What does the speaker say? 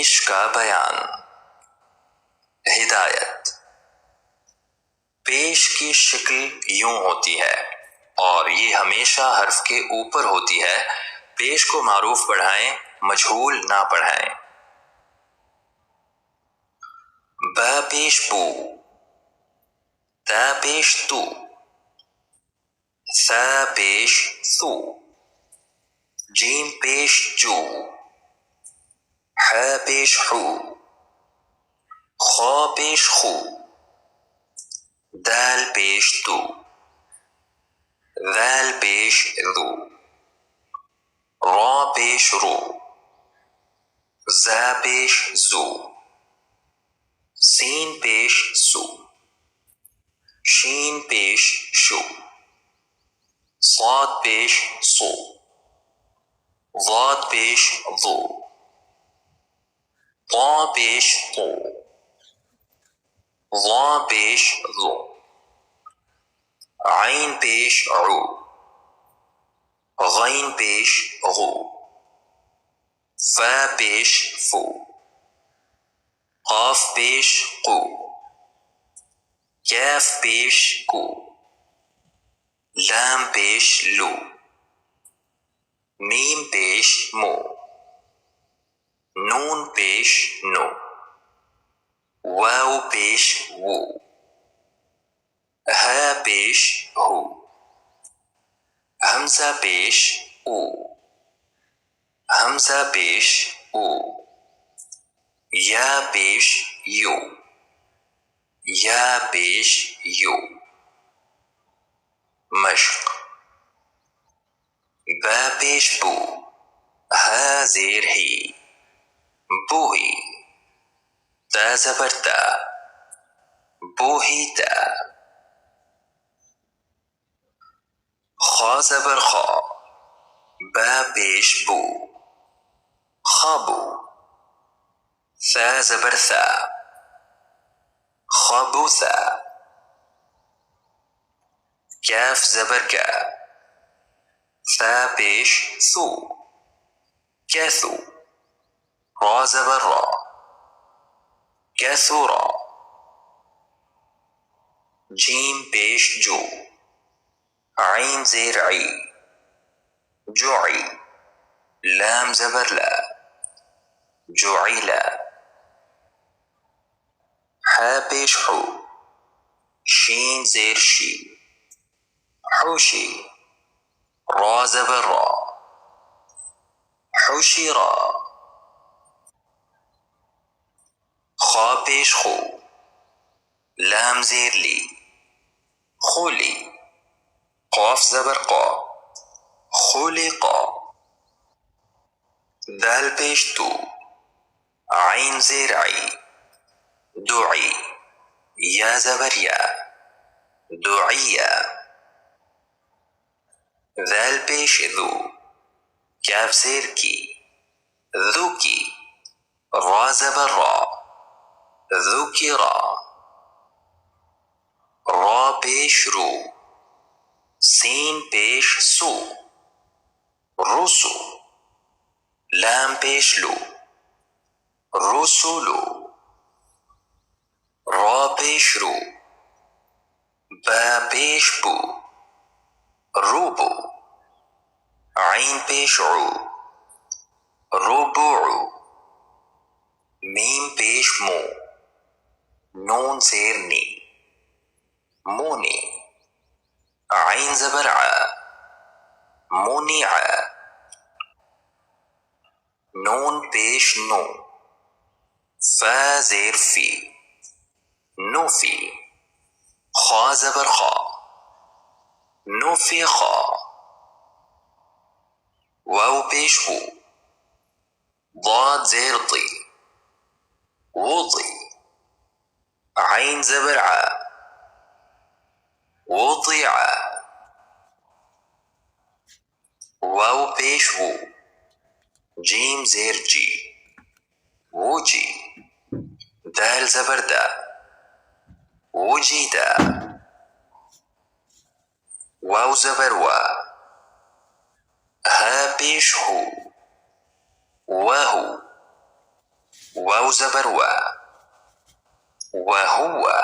पेश का बयान। हिदायत। पेश की शक्ल यूं होती है और ये हमेशा हर्फ के ऊपर होती है। पेश को मारूफ पढ़ाएं, मजहूल ना पढ़ाएं। ब पेश बू, त पेश तू, स पेश सू, जीम पेश जू, ह पेश हू, ख पेश खू, दाल पेश तू, ذال पेश ذू, را पेश रू, ज़ा पेश जू, सीन पेश सू, शीन पेश शू, صاد पेश सू, ضاد पेश ضू, طا पेश طू, ظा पेश ظू, عين पेश ऊ, غين पेश غू, फा पेश फू, قاف पेश قू, كاف पेश कू, लाम पेश लू, मीम पेश मू, नून पेश नू, वाव पेश वू, हा पेश हू, हमजा पेश ऊ, हमजा पेश ऊ, या पेश यू, या पेश यू। मश्क। बा पेश बू, हा जेर ही, बूही, ता ज़बर ता, बूहीता, खा ज़बर खा, बा पेश बू, खाबू, सा ज़बर सा, खबूसा, कैफ ज़बर का, सा पेश सू, कैसू, रा ज़बर रा, कैसूरा, जीम पेश जू, आइन ज़ेर आई, जुई, लाम ज़बर ला, जुईला, हा पेश हू, शीन ज़ेर शी, हुशी, रा ज़बर रा, हुशिरा, खा पेश खू, लाम ज़ेर ली, खुली, قاف ज़बर क़ा, खुलिक़ा, दाल पेश तू, आइन ज़ेर आई, दुई, या ज़बर या, दुइया, ज़ाल पेश ज़ू, कैफ ज़ेर की, ज़ुकी, रा ज़बर रा, ज़ुकिरा, रा पेश रू, सीन पेश सू, रुसू, लाम पेश लू, रुसुलू, रा पेश रू, बा पेश बू, रूबू, आइन पेश ऊ, रुबू, मीम पेश मू, नून ज़ेर नी, मूनी, आइन ज़बर आ, मुनिआ, नून पेश नू, फा ज़ेर फी, नूफी, खा ज़बर खा, नूफिखा, वाव पेश वू, ضاد ज़ेर दी, वुदी, आइन ज़बर आ, वुदिआ, वाव पेश वू, जीम ज़ेर जी, वूजी, दाल ज़बर दा, वुजीदा, वाव ज़बर वा, हा पेश हू, वहू, वाव ज़बर वा, वहुवा।